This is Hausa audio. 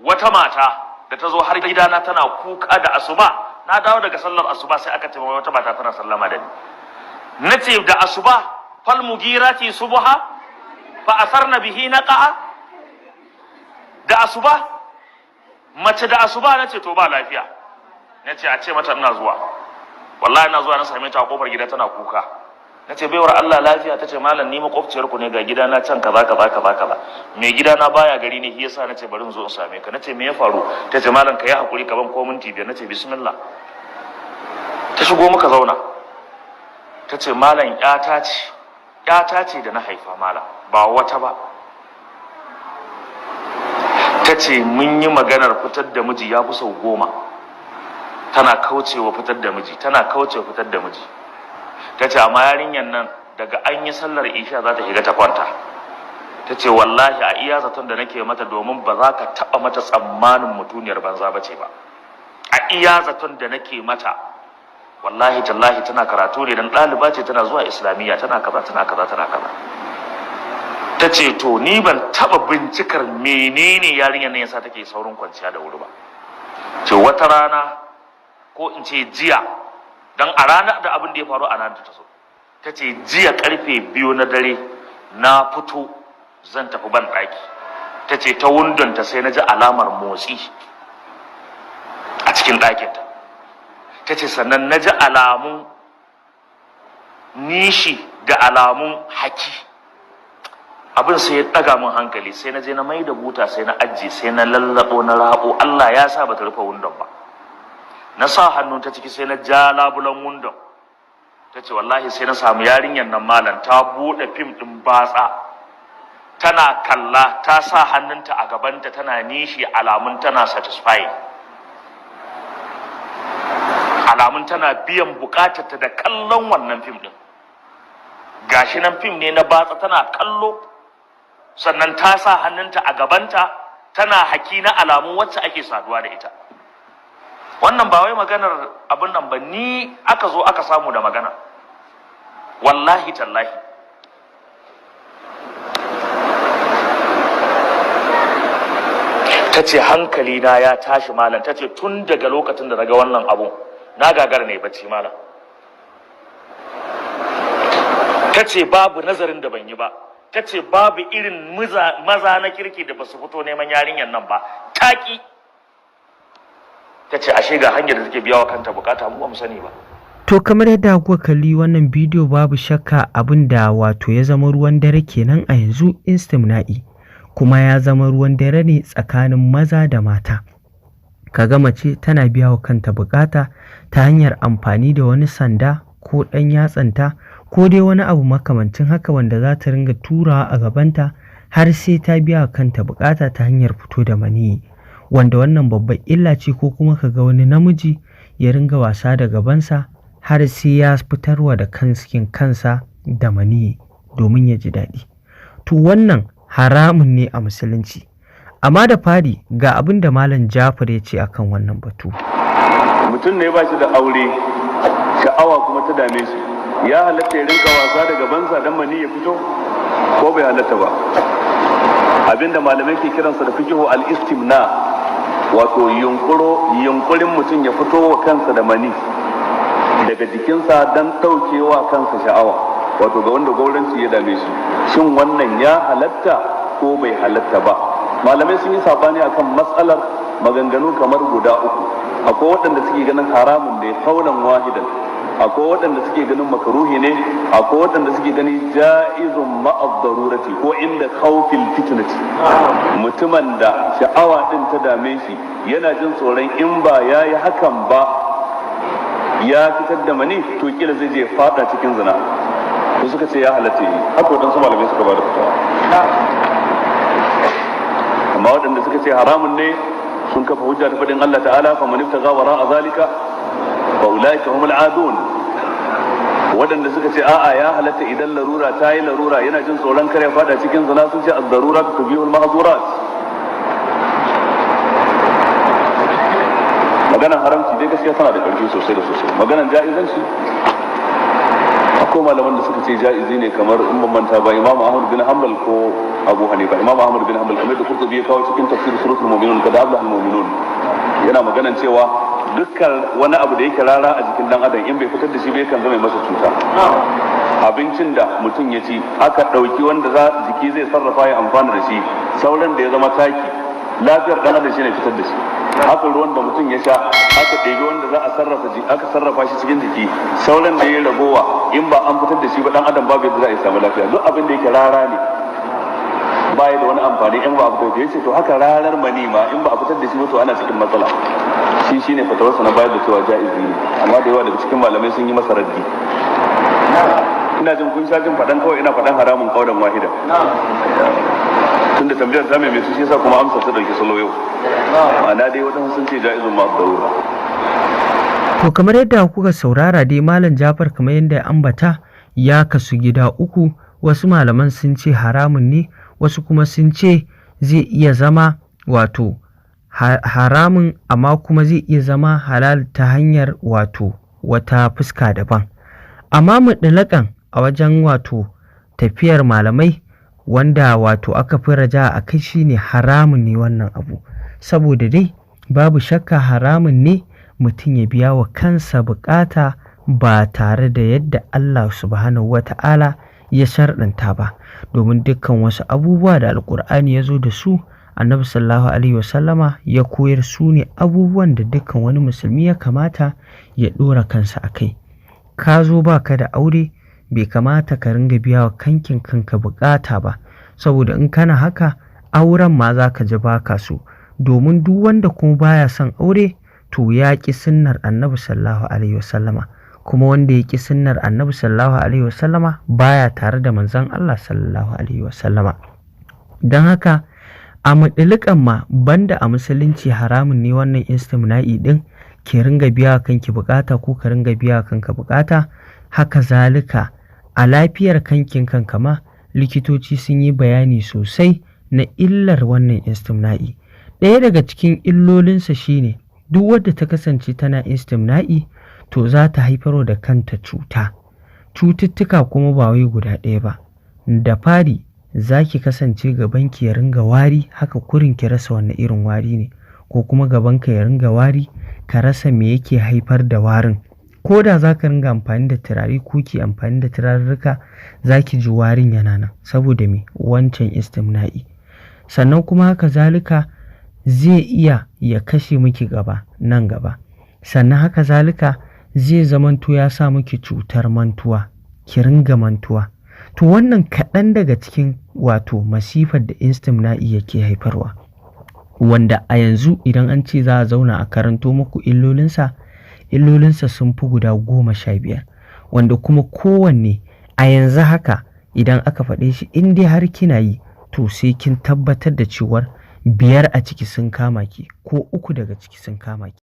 wata mata da ta zo har gidana tana kuka da asuba, na dawo daga sallar asuba sai aka ce wata mata tana sallama da ni. Nace da asuba fal mugirati subha fa asarna bihi naqa, da asuba mace da asuba nace to ba lafiya, nace a ce mata ina zuwa. Wallahi ina zuwa na same ta a kofar gida tana kuka. Nace baiwar Allah lafiya? Tace malam ni makwabciyar ku ne, ga gida na can kaza kaza. Me gida na baya gari ne, shi yasa nace bari in zo in same ka. Nace me ya faru? Tace malam kai hakuri ka ban ko minti biyar. Nace bismillah. Ta shigo muka zauna. Tace malam ƴata ce da na haifa malam, ba wata ba. Tace mun yi maganar fitar da miji ya fi sau 10. Tana kaucewa fitar da miji. Ta ce amma yarinyar nan daga an yi sallar isha za ta shiga ta kwanta. Ta ce wallahi a iya zaton da nake mata, domin ba za ka taɓa mata tsammanin mutuniyar banza ba ce ba. A iya zaton da nake mata, wallahi tallahi tana karatu ne, dan ɗaliba ce, tana zuwa islamiyya, tana kaza. Ta ce to ni ban taɓa bincikar menene yarinyar nan yasa take saurin kwanciya da wuri ba. Ce wata rana ko in ce jiya, dan a ranar da abin da ya faru a ranar da ta so, ta ce jiya karfe 2 na dare na fito zan tafi ban ɗaki. Ta ce ta wundonta sai na ji alamar motsi a cikin ɗakinta. Ta ce sannan na ji alamun nishi da alamun haki. Abin sai ya ɗaga min hankali, sai na je na mai da buta, sai na ajiye, sai na lallabo na rabo. Allah ya sa bata rufe wundon ba. Na sa hannun ta ciki sai na ja labulan wundon. Ta ce wallahi sai na samu yarinyar nan malam ta buɗe fim ɗin batsa, tana kalla, ta sa hannunta a gabanta tana nishi, alamun tana satisfying, alamun tana biyan bukatarta da kallon wannan fim ɗin. Gashi nan fim ne na batsa, tana kallo, sannan ta sa hannunta a gabanta tana haki na alamun wacce ake saduwa da ita. Wannan ba wai maganar abin nan ba, ni aka zo aka samu da magana, wallahi tallahi. Ta ce hankali na ya tashi malam. Ta ce tun daga lokacin da na ga wannan abun na gagara ne bacci malam. Ta ce babu nazarin da ban yi ba. Ta ce babu irin maza na kirki da ba su fito neman yarinyar nan ba, taƙi. Ta ce ashe ga hanyar da take biya wa kanta bukata, mu ba mu sani ba. To kamar yadda kuka kalli wannan bidiyo, babu shakka abin da wato ya zama ruwan dare kenan a yanzu, istimna'i, kuma ya zama ruwan dare ne tsakanin maza da mata. Kaga mace tana biya wa kanta bukata ta hanyar amfani da wani sanda ko ɗan yatsanta ko dai wani abu makamancin haka, wanda za ta ringa turawa a gabanta har sai ta biya wa kanta bukata ta hanyar fito da maniyyi. Wanda wannan babbar illa ce, ko kuma ka ga wani namiji ya ringa wasa da gabansa har sai ya fitarwa da kansa da maniyyi domin ya ji daɗi. To wannan haramun ne a musulunci. Amma da fari ga abin da Malam Jafar ya ce akan wannan batu. Mutum ne ba shi da aure, sha'awa kuma ta dame shi, ya halatta ya rinka wasa da gabansa don maniyyi ya fito ko bai halatta ba? Abinda malamai ke kiransa da fiqhu al-istimna, wato yunkurin mutum ya fito wa kansa da mani daga jikinsa don ɗaukewa kansa sha'awa, wato ga wanda gauranci ya dame shi. Shin wannan ya halatta ko bai halatta ba? Malamai sun yi sabani akan matsalar, maganganu kamar guda 3. Akwai waɗanda suke ganin haramun ne kaulan wahidan, akwai waɗanda suke ganin makaruhi ne, akwai waɗanda suke ganin ja'izun ma'ad darurati ko inda khawfil fitnati. Mutumin da sha'awa din ta dame shi yana jin tsoron in ba yayi hakan ba ya fitar da mani, to kila zai je fada cikin zina, to suka ce ya halatta yi. Haka waɗansu malamai suka ba da fitawa. Amma waɗanda suka ce haramun ne sun kafa hujja da faɗin Allah ta'ala, fa man ibtaga wara'a zalika fa ulaika humul adun. Waɗanda suka ce a'a ya halatta idan larura ta yi larura, yana jin tsoron kare fada cikin zina, sun ce az-darurat tubihul mahzurat. Maganar haramci dai gaskiya tana da ƙarfi sosai da sosai. Maganar ja'izanci akwai malaman da suka ce ja'izi ne, kamar in ban manta ba Imam Ahmad bin Hanbal ko Abu Hanifa. Imam Ahmad bin Hanbal kamar da Qurtubi ya kawo cikin tafsir suratul mu'minun kada aflaha al-mu'minun, yana maganan cewa dukkan wani abu da yake rara a jikin dan adam in bai fitar da shi bai kan zama masa cuta. Abincin da mutum ya ci aka ɗauki wanda jiki zai sarrafa ya amfana da shi, sauran da ya zama taki, lafiyar dan adam shine fitar da shi. Haka ruwan da mutum ya sha aka ɗebi wanda za a sarrafa shi cikin jiki, sauran da ya ragowa in ba an fitar da shi ba dan adam babu yadda za a samu lafiya. Duk abin da yake rara ne baya da wani amfani in ba a fitar da shi. To haka rarar mani ma in ba a fitar da shi ba to ana cikin matsala. Shi shine fatawarsa na bayar da cewa ja'izi ne, amma da yawa daga cikin malamai sun yi masa raddi. Ina jin kun sha jin faɗan kawai ina faɗan haramun kaudan wahida. Tunda tambayar ta mai su shi yasa kuma amsa ta dauki salo yau. Ma'ana dai wadansu sun ce ja'izun ma darura. To kamar yadda kuka saurara dai Malam Jafar kamar yadda ya ambata ya kasu gida uku, wasu malaman sun ce haramun ne, wasu kuma sun ce zai iya zama wato haramun amma kuma zai iya zama halal ta hanyar wato wata fuska daban. Amma mutlaƙan a wajen wato tafiyar malamai wanda wato aka fi raja a kai shine haramun ne wannan abu, saboda dai babu shakka haramun ne mutum ya biya wa kansa bukata ba tare da yadda Allah subhanahu wata'ala ya sharɗanta ba, domin dukkan wasu abubuwa da alkur'ani ya zo da su annabi sallallahu alaihi wasallama ya koyar su ne abubuwan da dukkan wani musulmi ya kamata ya ɗora kansa a kai. Ka zo ba ka da aure bai kamata ka ringa biya wa kanka bukata ba, saboda in kana haka auren ma za ka ji baka so, domin duk wanda kuma baya son aure to ya ƙi sunnar annabi sallallahu alaihi wasallama, kuma wanda ya ƙi sunnar annabi sallallahu alaihi wasallama baya tare da manzon Allah sallallahu alaihi wasallama. Don haka a muɗulukan ma banda a musulunci haramun ne wannan istimna'i din, ki ringa biya kanki bukata ko ka ringa biya kanka bukata. Haka zalika a lafiyar kanka ma likitoci sun yi bayani sosai na illar wannan istimna'i. Ɗaya daga cikin illolinsa shine duk wadda ta kasance tana istimna'i to za ta haifar da kanta cututtuka kuma ba wai guda ɗaya ba. Da fari za ki kasance gabanki ya ringa wari, haka kurin ki rasa wanne irin wari ne, ko kuma gabanka ya ringa wari ka rasa me yake haifar da warin. Ko da za ka ringa amfani da turare ko ki amfani da turarruka za ki ji warin yana nan, saboda me wancan istimna'i. Sannan kuma haka zalika zai iya ya kashe miki gaba nan gaba. Sannan haka zalika zai zamanto ya sa miki cutar mantuwa, ki ringa mantuwa. To wannan kaɗan daga cikin wato masifar da istimna'i yake haifarwa, wanda a yanzu idan an ce za a zauna a karanto muku illolinsa sun fi guda 15, wanda kuma kowanne a yanzu haka idan aka faɗe shi in dai har kina yi to sai kin tabbatar da cewar 5 a ciki sun kama ki ko 3 daga ciki sun kama ki.